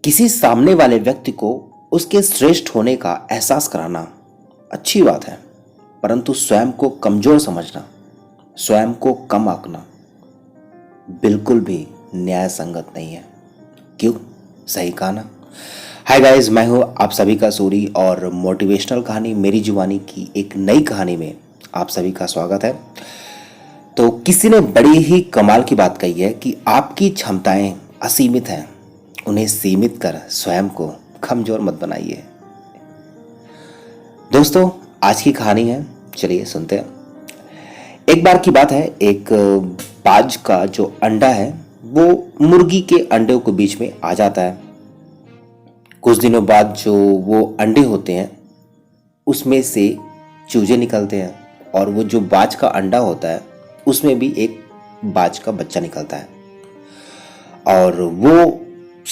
किसी सामने वाले व्यक्ति को उसके श्रेष्ठ होने का एहसास कराना अच्छी बात है, परंतु स्वयं को कमजोर समझना, स्वयं को कम आंकना बिल्कुल भी न्याय संगत नहीं है। क्यों? सही कहा ना। हाय गाइस, मैं हूं आप सभी का सूरी और मोटिवेशनल कहानी मेरी जुबानी की एक नई कहानी में आप सभी का स्वागत है। तो किसी ने बड़ी ही कमाल की बात कही है कि आपकी क्षमताएं असीमित हैं, उन्हें सीमित कर स्वयं को कमजोर मत बनाइए। दोस्तों, आज की कहानी है, चलिए सुनते हैं। एक बार की बात है, एक बाज का जो अंडा है वो मुर्गी के अंडों के बीच में आ जाता है। कुछ दिनों बाद जो वो अंडे होते हैं उसमें से चूजे निकलते हैं और वो जो बाज का अंडा होता है उसमें भी एक बाज का बच्चा निकलता है और वो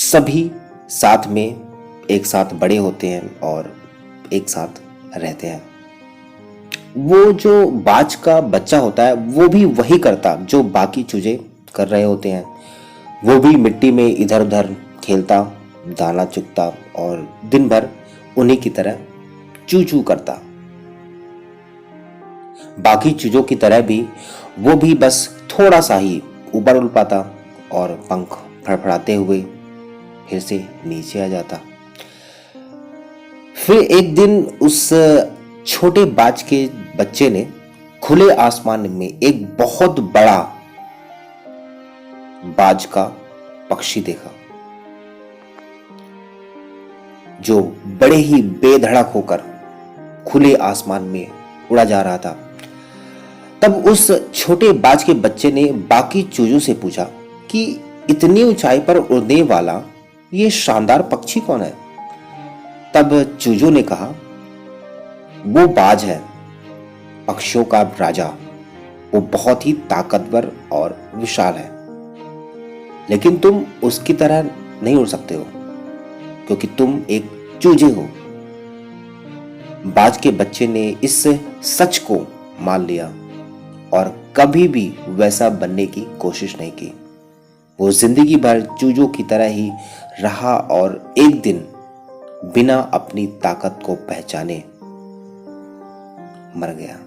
सभी साथ में एक साथ बड़े होते हैं और एक साथ रहते हैं। वो जो बाज का बच्चा होता है वो भी वही करता जो बाकी चूजे कर रहे होते हैं। वो भी मिट्टी में इधर उधर खेलता, दाना चुगता और दिन भर उन्हीं की तरह चू चू करता। बाकी चूजों की तरह भी वो भी बस थोड़ा सा ही ऊपर उड़ पाता और पंख फड़फड़ाते हुए फिर से नीचे आ जाता। फिर एक दिन उस छोटे बाज के बच्चे ने खुले आसमान में एक बहुत बड़ा बाज का पक्षी देखा जो बड़े ही बेधड़क होकर खुले आसमान में उड़ा जा रहा था। तब उस छोटे बाज के बच्चे ने बाकी चूजों से पूछा कि इतनी ऊंचाई पर उड़ने वाला ये शानदार पक्षी कौन है? तब चूजों ने कहा, वो बाज है, पक्षियों का राजा। वो बहुत ही ताकतवर और विशाल है, लेकिन तुम उसकी तरह नहीं उड़ सकते हो क्योंकि तुम एक चूजे हो। बाज के बच्चे ने इस सच को मान लिया और कभी भी वैसा बनने की कोशिश नहीं की। वो जिंदगी भर चूजों की तरह ही रहा और एक दिन बिना अपनी ताकत को पहचाने मर गया।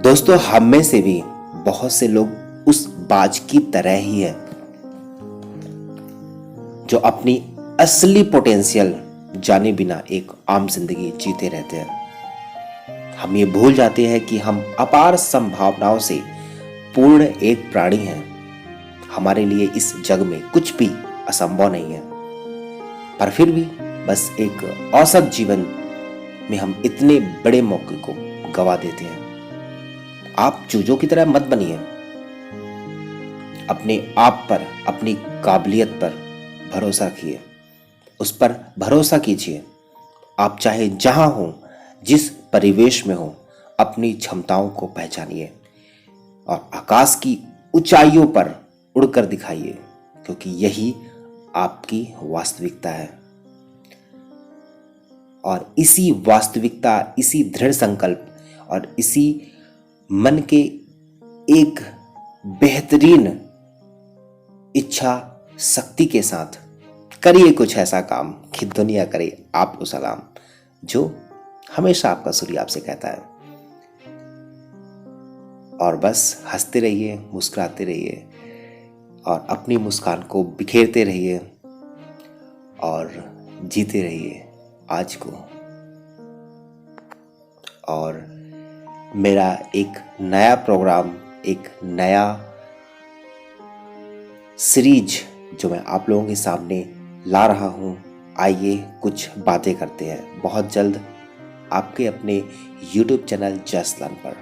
दोस्तों, हम में से भी बहुत से लोग उस बाज की तरह ही है जो अपनी असली पोटेंशियल जाने बिना एक आम जिंदगी जीते रहते हैं। हम ये भूल जाते हैं कि हम अपार संभावनाओं से पूर्ण एक प्राणी हैं। हमारे लिए इस जग में कुछ भी असंभव नहीं है, पर फिर भी बस एक औसत जीवन में हम इतने बड़े मौके को गवा देते हैं। आप चूजों की तरह मत बनिए। अपने आप पर, अपनी काबिलियत पर भरोसा रखिए, उस पर भरोसा कीजिए। आप चाहे जहां हो, जिस परिवेश में हो, अपनी क्षमताओं को पहचानिए और आकाश की ऊंचाइयों पर उड़कर दिखाइए, क्योंकि यही आपकी वास्तविकता है। और इसी वास्तविकता, इसी दृढ़ संकल्प और इसी मन के एक बेहतरीन इच्छा शक्ति के साथ करिए कुछ ऐसा काम कि दुनिया करे आपको सलाम, जो हमेशा आपका सूर्य आपसे कहता है। और बस हंसते रहिए, मुस्कुराते रहिए और अपनी मुस्कान को बिखेरते रहिए और जीते रहिए आज को। और मेरा एक नया प्रोग्राम, एक नया सीरीज जो मैं आप लोगों के सामने ला रहा हूं, आइए कुछ बातें करते हैं, बहुत जल्द आपके अपने YouTube चैनल जस्ट लर्न पर।